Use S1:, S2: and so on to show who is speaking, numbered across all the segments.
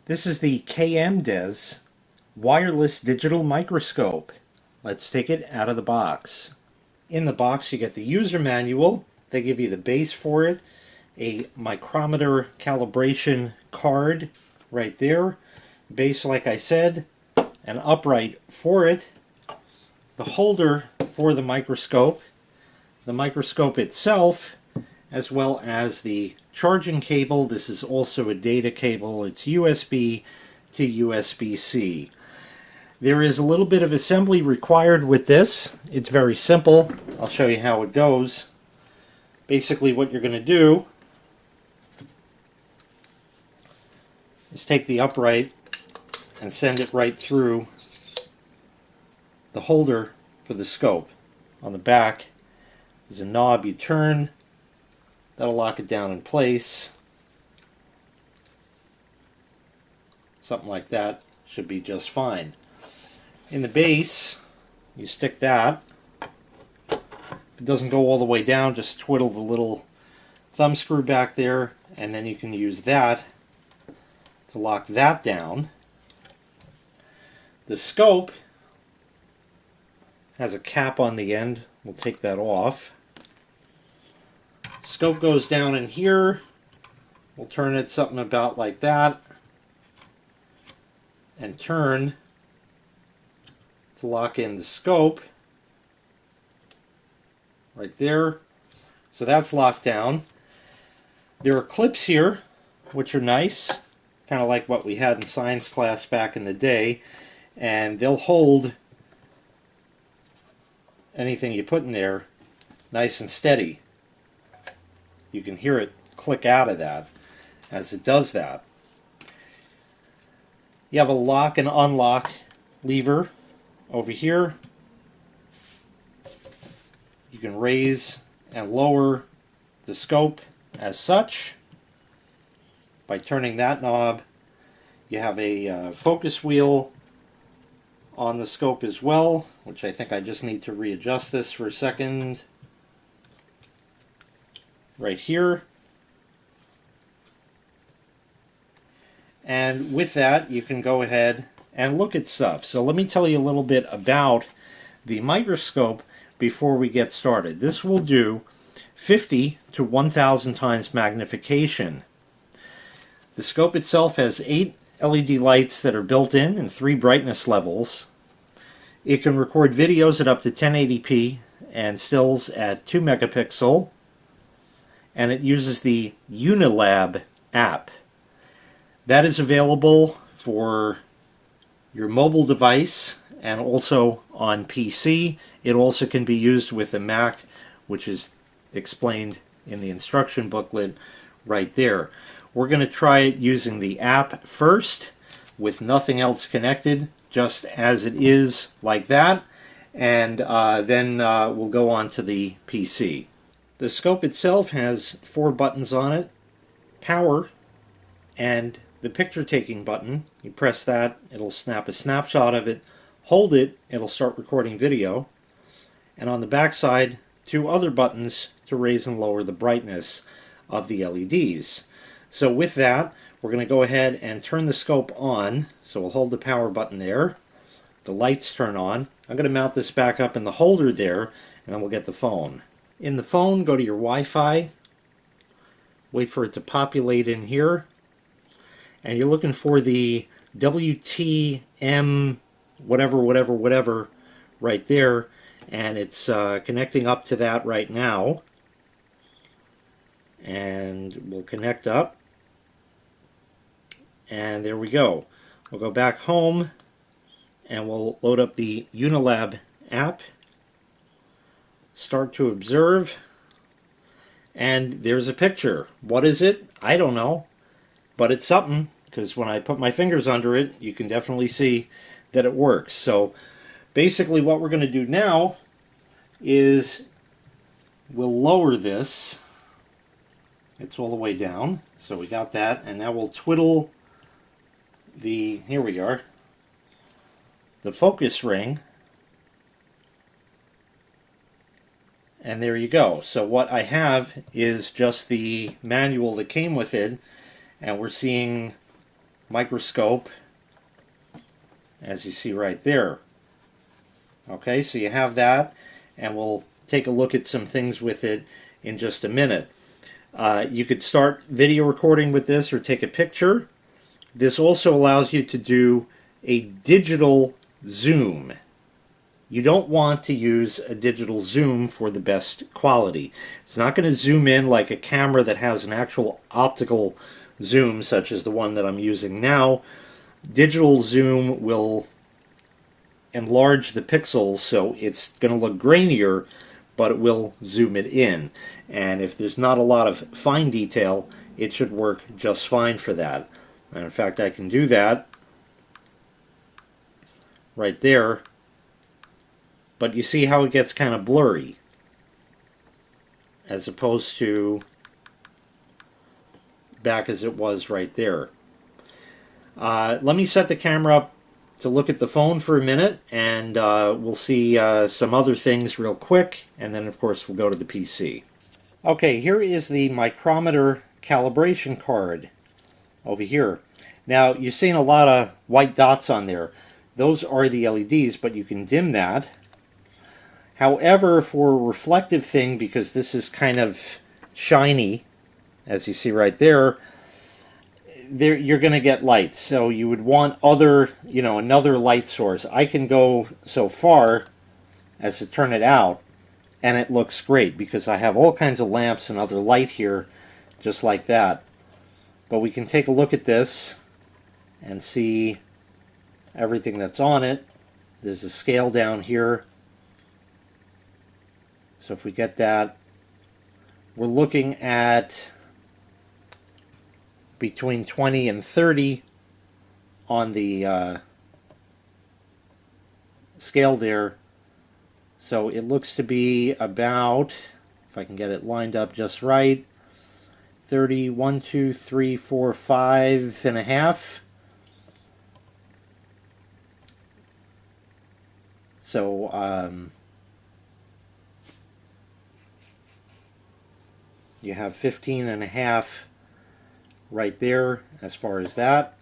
S1: This is the KMDES wireless digital microscope. Let's take it out of the box. In the box you get the user manual. They give you the base for it, a micrometer calibration card right there, base like I said, an upright for it, the holder for the microscope itself, as well as the charging cable. This is also a data cable. It's USB to USB-C. There is a little bit of assembly required with this. It's very simple. I'll show you how it goes. Basically what you're going to do is take the upright and send it right through the holder for the scope. On the back there's a knob you turn. That'll lock it down in place. Something like that should be just fine. In the base, you stick that. If it doesn't go all the way down, just twiddle the little thumb screw back there, and then you can use that to lock that down. The scope has a cap on the end. We'll take that off. Scope goes down in here. We'll turn it something about like that and turn to lock in the scope right there. So that's locked down. There are clips here which are nice, kind of like what we had in science class back in the day, and they'll hold anything you put in there nice and steady. You can hear it click out of that as it does that. You have a lock and unlock lever over here. You can raise and lower the scope as such by turning that knob. You have a focus wheel on the scope as well, which I think I just need to readjust this for a second. Right here. And with that you can go ahead and look at stuff. So let me tell you a little bit about the microscope before we get started. This will do 50 to 1000 times magnification. The scope itself has 8 LED lights that are built in and 3 brightness levels. It can record videos at up to 1080p and stills at 2 megapixel. And it uses the Unilab app. That is available for your mobile device and also on PC. It also can be used with a Mac, which is explained in the instruction booklet right there. We're going to try it using the app first with nothing else connected, just as it is like that, and then we'll go on to the PC. The scope itself has 4 buttons on it: power and the picture taking button. You press that, it'll snap a snapshot of it. Hold it, it'll start recording video. And on the back side, 2 other buttons to raise and lower the brightness of the LEDs. So with that, we're going to go ahead and turn the scope on. So we'll hold the power button there. The lights turn on. I'm going to mount this back up in the holder there, and then we'll get the phone. In the phone, go to your Wi-Fi, wait for it to populate in here, and you're looking for the WTM whatever right there, and it's connecting up to that right now. And we'll connect up, and there we go. We'll go back home and we'll load up the Unilab app. Start to observe, and there's a picture. What is it? I don't know, but it's something, because when I put my fingers under it, you can definitely see that it works. So basically what we're going to do now is we'll lower this. It's all the way down, so we got that, and now we'll twiddle the, here we are, the focus ring. And there you go. So what I have is just the manual that came with it, and we're seeing microscope, as you see right there. Okay, so you have that, and we'll take a look at some things with it in just a minute. You could start video recording with this or take a picture. This also allows you to do a digital zoom. You don't want to use a digital zoom for the best quality. It's not going to zoom in like a camera that has an actual optical zoom, such as the one that I'm using now. Digital zoom will enlarge the pixels, so it's going to look grainier, but it will zoom it in. And if there's not a lot of fine detail, it should work just fine for that. And in fact, I can do that right there. But you see how it gets kind of blurry, as opposed to back as it was right there. Let me set the camera up to look at the phone for a minute, and we'll see some other things real quick, and then of course we'll go to the PC. Okay, here is the micrometer calibration card over here. Now, you're seeing a lot of white dots on there. Those are the LEDs, but you can dim that. However, for a reflective thing, because this is kind of shiny, as you see right there, you're going to get lights. So you would want another light source. I can go so far as to turn it out, and it looks great because I have all kinds of lamps and other light here, just like that. But we can take a look at this and see everything that's on it. There's a scale down here. So if we get that, we're looking at between 20 and 30 on the scale there. So it looks to be about, if I can get it lined up just right, 30, 1, 2, 3, 4, 5 and a half. So you have 15 and a half right there as far as that.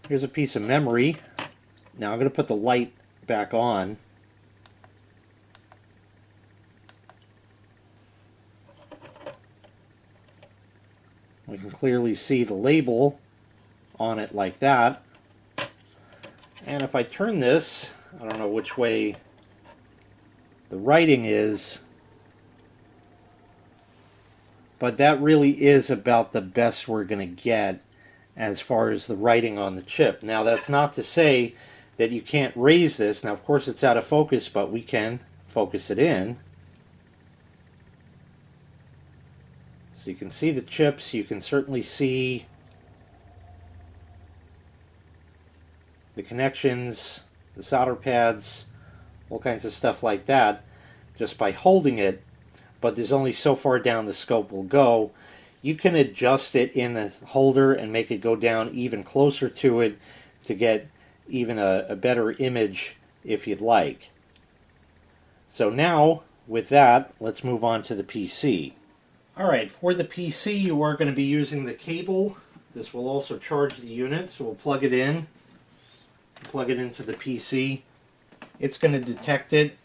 S1: Here's a piece of memory. Now I'm going to put the light back on. We can clearly see the label on it like that. And if I turn this, I don't know which way the writing is, but that really is about the best we're going to get as far as the writing on the chip. Now, that's not to say that you can't raise this. Now, of course, it's out of focus, but we can focus it in. So you can see the chips. You can certainly see the connections, the solder pads, all kinds of stuff like that, just by holding it. But there's only so far down the scope will go. You can adjust it in the holder and make it go down even closer to it to get even a better image if you'd like. So now, with that, let's move on to the PC. Alright, for the PC you are going to be using the cable. This will also charge the unit, so we'll plug it in. Plug it into the PC. It's going to detect it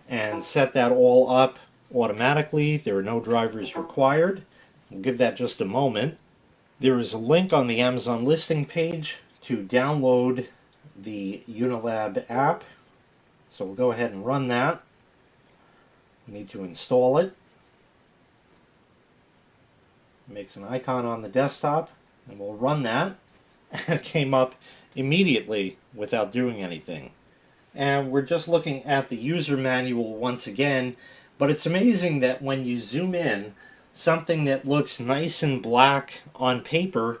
S1: and set that all up automatically. There are no drivers required. We'll give that just a moment. There is a link on the Amazon listing page to download the Unilab app. So we'll go ahead and run that. We need to install it. It makes an icon on the desktop, and we'll run that. And it came up immediately without doing anything. And we're just looking at the user manual once again, but it's amazing that when you zoom in, something that looks nice and black on paper,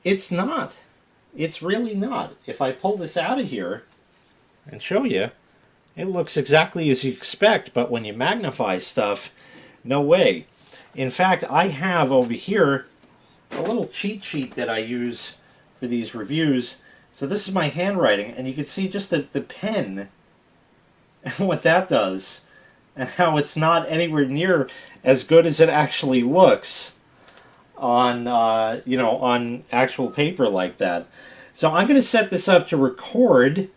S1: it's not. It's really not. If I pull this out of here and show you, it looks exactly as you expect, but when you magnify stuff, no way. In fact, I have over here a little cheat sheet that I use for these reviews. So this is my handwriting, and you can see just the pen and what that does, and how it's not anywhere near as good as it actually looks on on actual paper like that. So I'm going to set this up to record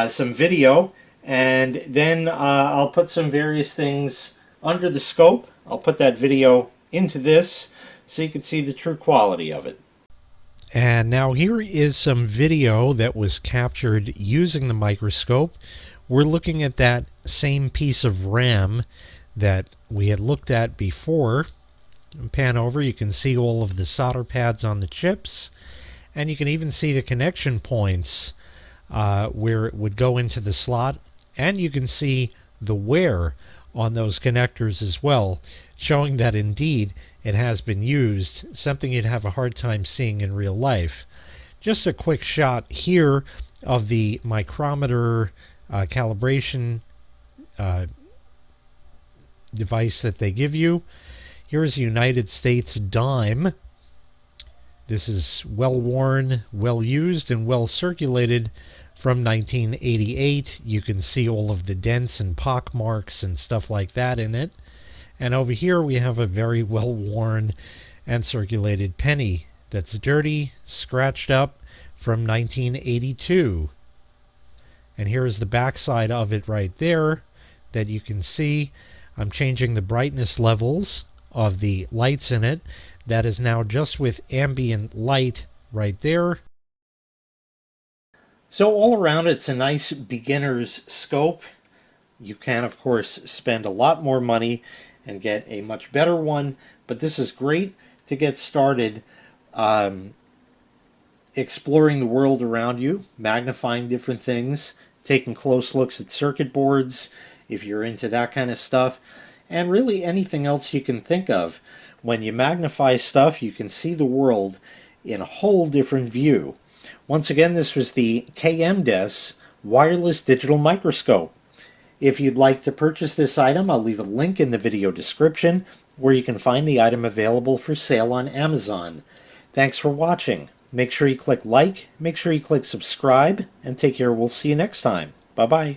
S1: some video, and then I'll put some various things under the scope. I'll put that video into this so you can see the true quality of it. And now here is some video that was captured using the microscope. We're looking at that same piece of RAM that we had looked at before. Pan over, you can see all of the solder pads on the chips, and you can even see the connection points where it would go into the slot, and you can see the wear on those connectors as well, showing that indeed it has been used, something you'd have a hard time seeing in real life. Just a quick shot here of the micrometer calibration device that they give you. Here's a United States dime. This is well worn, well used, and well circulated from 1988. You can see all of the dents and pock marks and stuff like that in it. And over here we have a very well worn and circulated penny that's dirty, scratched up, from 1982. And here is the backside of it right there that you can see. I'm changing the brightness levels of the lights in it. That is now just with ambient light right there. So all around, it's a nice beginner's scope. You can, of course, spend a lot more money and get a much better one, but this is great to get started exploring the world around you, magnifying different things, taking close looks at circuit boards, if you're into that kind of stuff, and really anything else you can think of. When you magnify stuff, you can see the world in a whole different view. Once again, this was the KMDES wireless digital microscope. If you'd like to purchase this item, I'll leave a link in the video description where you can find the item available for sale on Amazon. Thanks for watching. Make sure you click like, make sure you click subscribe, and take care. We'll see you next time. Bye-bye.